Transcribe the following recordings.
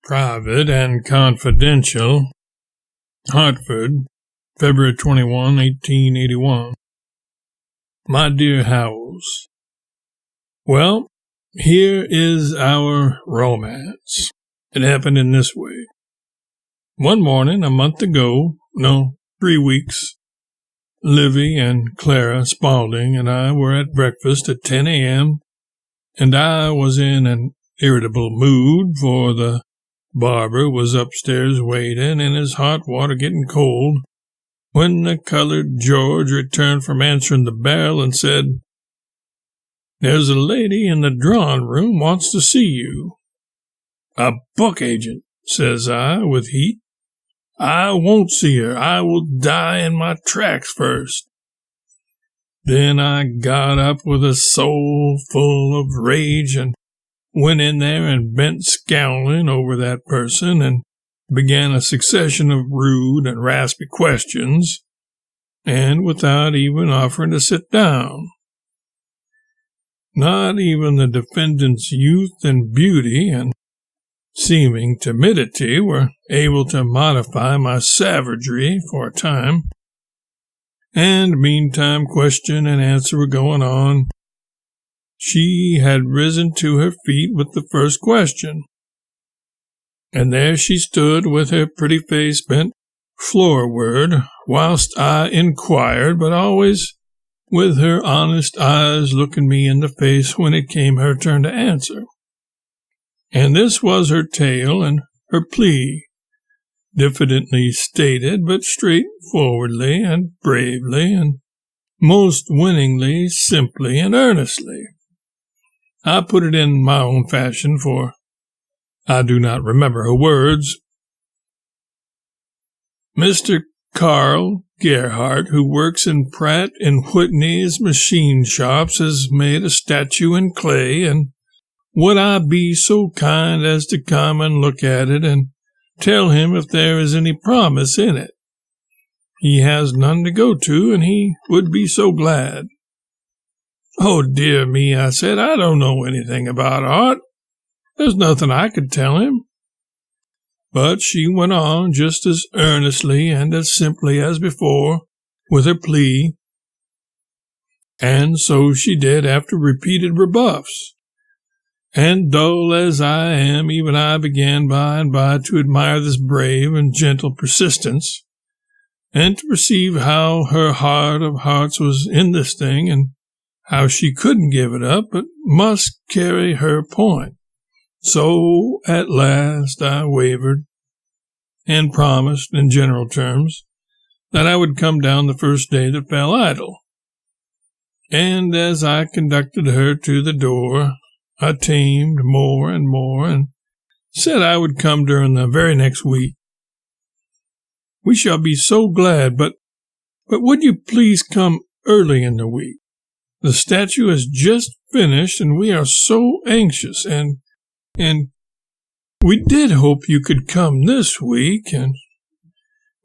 Private and Confidential, Hartford, February 21, 1881. My dear Howells, well, here is our romance. It happened in this way. One morning, a month ago, 3 weeks, Livy and Clara Spaulding and I were at breakfast at 10 a.m., and I was in an irritable mood, for the barber was upstairs waiting and his hot water getting cold, when the colored George returned from answering the bell and said, "There's a lady in the drawing room wants to see you." "A book agent," says I, with heat. "I won't see her. I will die in my tracks first." Then I got up with a soul full of rage and went in there and bent scowling over that person and began a succession of rude and raspy questions, and without even offering to sit down. Not even the defendant's youth and beauty and seeming timidity were able to modify my savagery for a time, and meantime question and answer were going on. She had risen to her feet with the first question, and there she stood with her pretty face bent floorward, whilst I inquired, but always with her honest eyes looking me in the face when it came her turn to answer. And this was her tale and her plea, diffidently stated, but straightforwardly and bravely, and most winningly, simply and earnestly. I put it in my own fashion, for I do not remember her words. "Mr. Carl Gerhardt, who works in Pratt and Whitney's machine shops, has made a statue in clay, and would I be so kind as to come and look at it and tell him if there is any promise in it? He has none to go to, and he would be so glad." "Oh, dear me," I said, "I don't know anything about art. There's nothing I could tell him." But she went on just as earnestly and as simply as before with her plea. And so she did after repeated rebuffs. And dull as I am, even I began by and by to admire this brave and gentle persistence, and to perceive how her heart of hearts was in this thing, and how she couldn't give it up, but must carry her point. So at last I wavered, and promised in general terms that I would come down the first day that fell idle. And as I conducted her to the door, I tamed more and more, and said I would come during the very next week. "We shall be so glad, but would you please come early in the week? The statue is just finished, and we are so anxious, and we did hope you could come this week." And,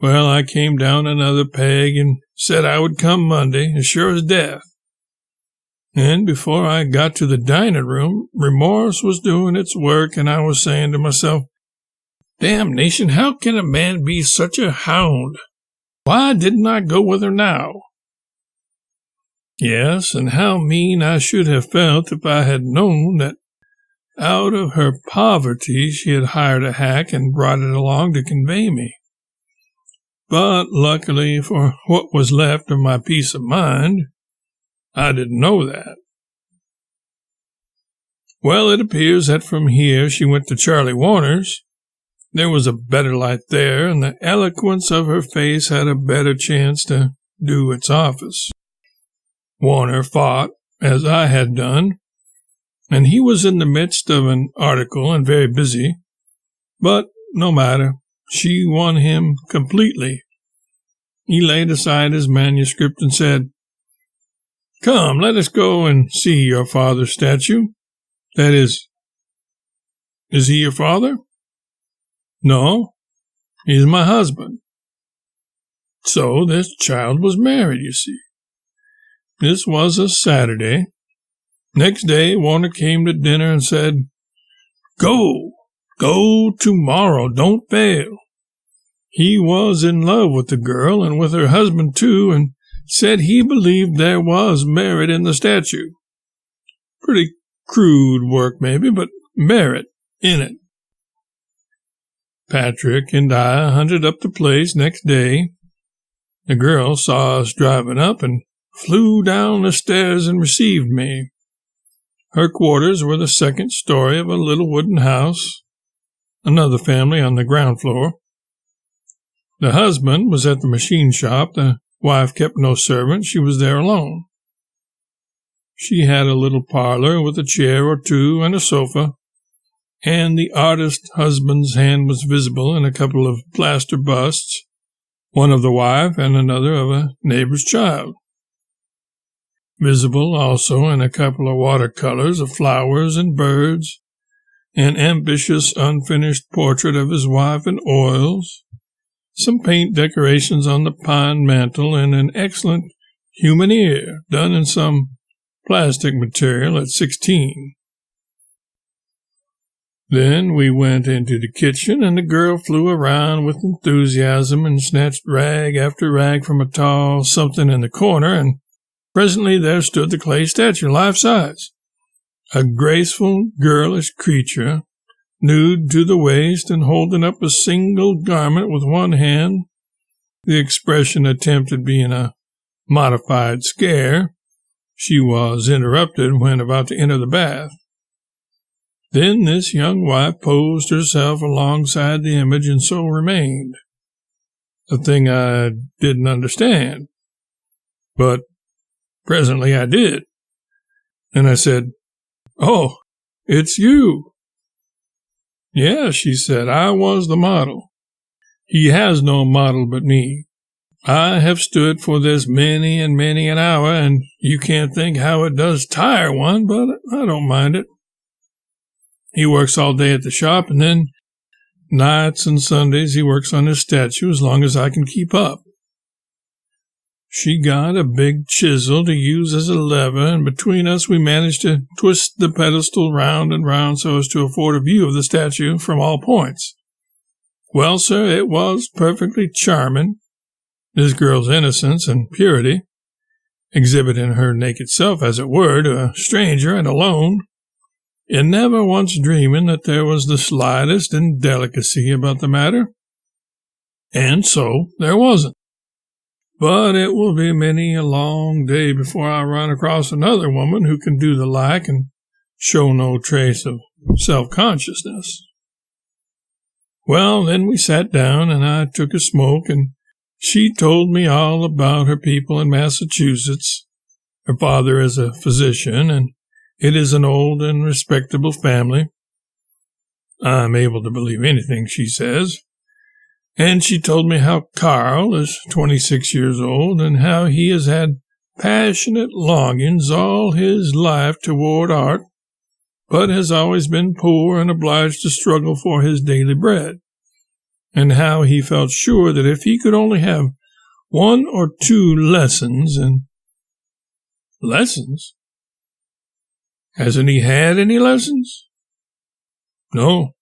well, I came down another peg and said I would come Monday, as sure as death. And before I got to the dining room, remorse was doing its work, and I was saying to myself, "Damnation, how can a man be such a hound? Why didn't I go with her now?" Yes, and how mean I should have felt if I had known that out of her poverty she had hired a hack and brought it along to convey me. But luckily for what was left of my peace of mind, I didn't know that. Well, it appears that from here she went to Charlie Warner's. There was a better light there, and the eloquence of her face had a better chance to do its office. Warner fought, as I had done, and he was in the midst of an article and very busy. But no matter, she won him completely. He laid aside his manuscript and said, "Come, let us go and see your father's statue. That is he your father?" "No, he is my husband." So this child was married, you see. This was a Saturday. Next day, Warner came to dinner and said, "Go, Go tomorrow, don't fail. He was in love with the girl and with her husband too, and said he believed there was merit in the statue. Pretty crude work maybe, but merit in it. Patrick and I hunted up the place next day. The girl saw us driving up and flew down the stairs and received me. Her quarters were the second story of a little wooden house, another family on the ground floor. The husband was at the machine shop. The wife kept no servant. She was there alone. She had a little parlor with a chair or two and a sofa, and the artist husband's hand was visible in a couple of plaster busts, one of the wife and another of a neighbor's child. Visible also in a couple of watercolors of flowers and birds, an ambitious unfinished portrait of his wife in oils, some paint decorations on the pine mantel, and an excellent human ear done in some plastic material at 16. Then we went into the kitchen, and the girl flew around with enthusiasm and snatched rag after rag from a tall something in the corner, and presently there stood the clay statue, life-size, a graceful, girlish creature, nude to the waist and holding up a single garment with one hand, the expression attempted being a modified scare. She was interrupted when about to enter the bath. Then this young wife posed herself alongside the image and so remained, a thing I didn't understand. But presently I did, and I said, "Oh, it's you." "Yeah," she said, "I was the model. He has no model but me. I have stood for this many and many an hour, and you can't think how it does tire one, but I don't mind it. He works all day at the shop, and then nights and Sundays he works on his statue as long as I can keep up." She got a big chisel to use as a lever, and between us we managed to twist the pedestal round and round so as to afford a view of the statue from all points. Well, sir, it was perfectly charming, this girl's innocence and purity, exhibiting her naked self, as it were, to a stranger and alone, and never once dreaming that there was the slightest indelicacy about the matter. And so there wasn't. But it will be many a long day before I run across another woman who can do the like and show no trace of self-consciousness. Well, then we sat down, and I took a smoke, and she told me all about her people in Massachusetts. Her father is a physician, and it is an old and respectable family. I'm able to believe anything she says. And she told me how Carl is 26 years old, and how he has had passionate longings all his life toward art, but has always been poor and obliged to struggle for his daily bread, and how he felt sure that if he could only have 1 or 2 lessons and... Lessons? Hasn't he had any lessons? No,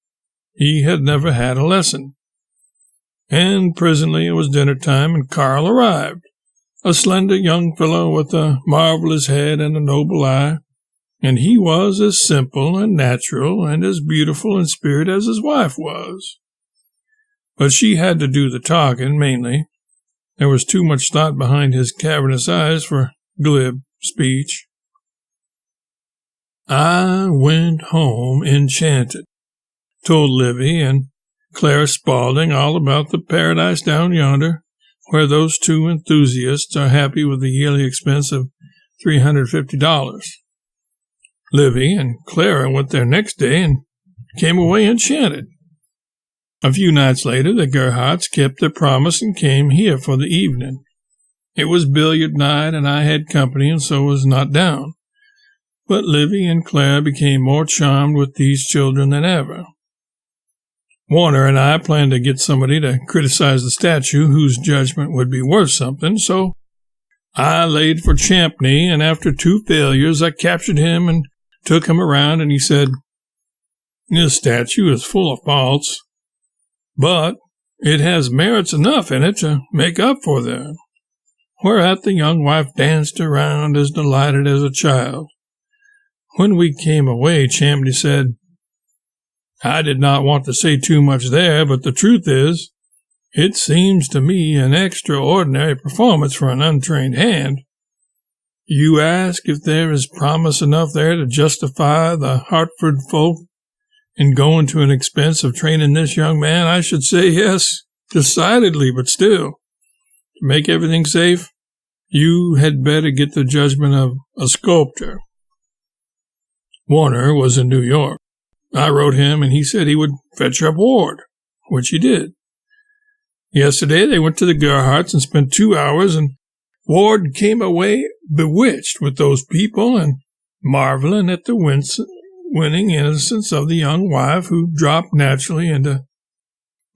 he had never had a lesson. And presently it was dinner time, and Carl arrived, a slender young fellow with a marvelous head and a noble eye, and he was as simple and natural and as beautiful in spirit as his wife was. But she had to do the talking, mainly. There was too much thought behind his cavernous eyes for glib speech. I went home enchanted, told Livy and Clara Spaulding all about the paradise down yonder, where those 2 enthusiasts are happy with the yearly expense of $350. Livy and Clara went there next day and came away enchanted. A few nights later, the Gerhardts kept their promise and came here for the evening. It was billiard night, and I had company, and so was not down. But Livy and Clara became more charmed with these children than ever. Warner and I planned to get somebody to criticize the statue whose judgment would be worth something, so I laid for Champney, and after 2 failures I captured him and took him around, and he said, This statue is full of faults, but it has merits enough in it to make up for them. Whereat the young wife danced around as delighted as a child. When we came away, Chambly said, "I did not want to say too much there, but the truth is, it seems to me an extraordinary performance for an untrained hand. You ask if there is promise enough there to justify the Hartford folk in going to an expense of training this young man. I should say yes, decidedly, but still, to make everything safe, you had better get the judgment of a sculptor." Warner was in New York. I wrote him, and he said he would fetch up Ward, which he did. Yesterday they went to the Gerhardts and spent 2 hours, and Ward came away bewitched with those people and marveling at the winning innocence of the young wife, who dropped naturally into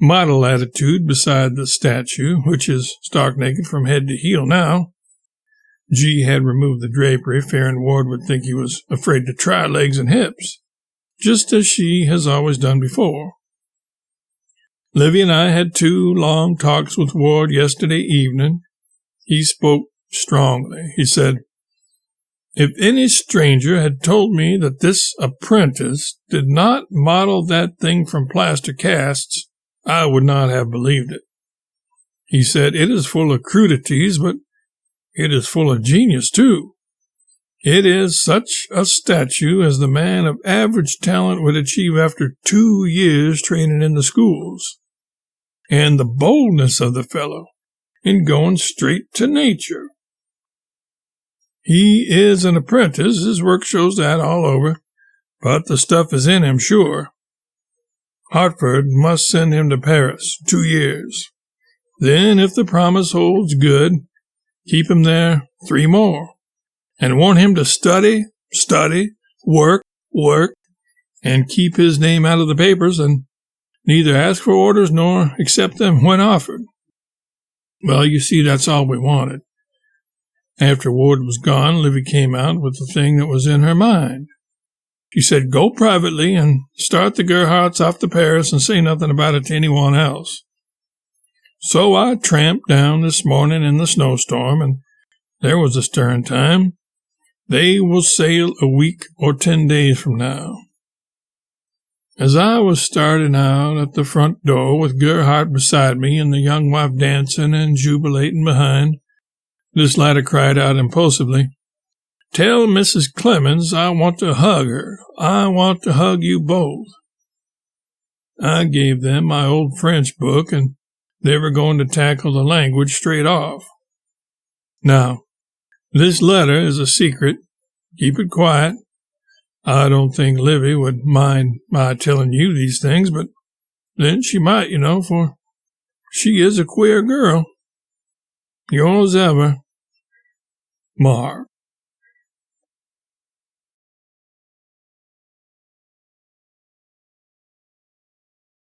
model attitude beside the statue, which is stark naked from head to heel now. G had removed the drapery, fearing Ward would think he was afraid to try legs and hips, just as she has always done before. Livy and I had 2 long talks with Ward yesterday evening. He spoke strongly. He said, "If any stranger had told me that this apprentice did not model that thing from plaster casts, I would not have believed it." He said, "It is full of crudities, but it is full of genius, too. It is such a statue as the man of average talent would achieve after 2 years training in the schools. And the boldness of the fellow in going straight to nature. He is an apprentice, his work shows that all over, but the stuff is in him, sure. Hartford must send him to Paris, 2 years. Then, if the promise holds good, keep him there 3 more, and want him to study, work, and keep his name out of the papers, and neither ask for orders nor accept them when offered." Well, you see, that's all we wanted. After Ward was gone, Livy came out with the thing that was in her mind. She said, "Go privately and start the Gerhardts off to Paris and say nothing about it to anyone else." So I tramped down this morning in the snowstorm, and there was a stirring time. They will sail a week or 10 days from now. As I was starting out at the front door with Gerhardt beside me and the young wife dancing and jubilating behind, this latter cried out impulsively, "Tell Mrs. Clemens I want to hug her. I want to hug you both." I gave them my old French book, and they were going to tackle the language straight off. Now, this letter is a secret. Keep it quiet. I don't think Livy would mind my telling you these things, but then she might, for she is a queer girl. Yours ever, Mark.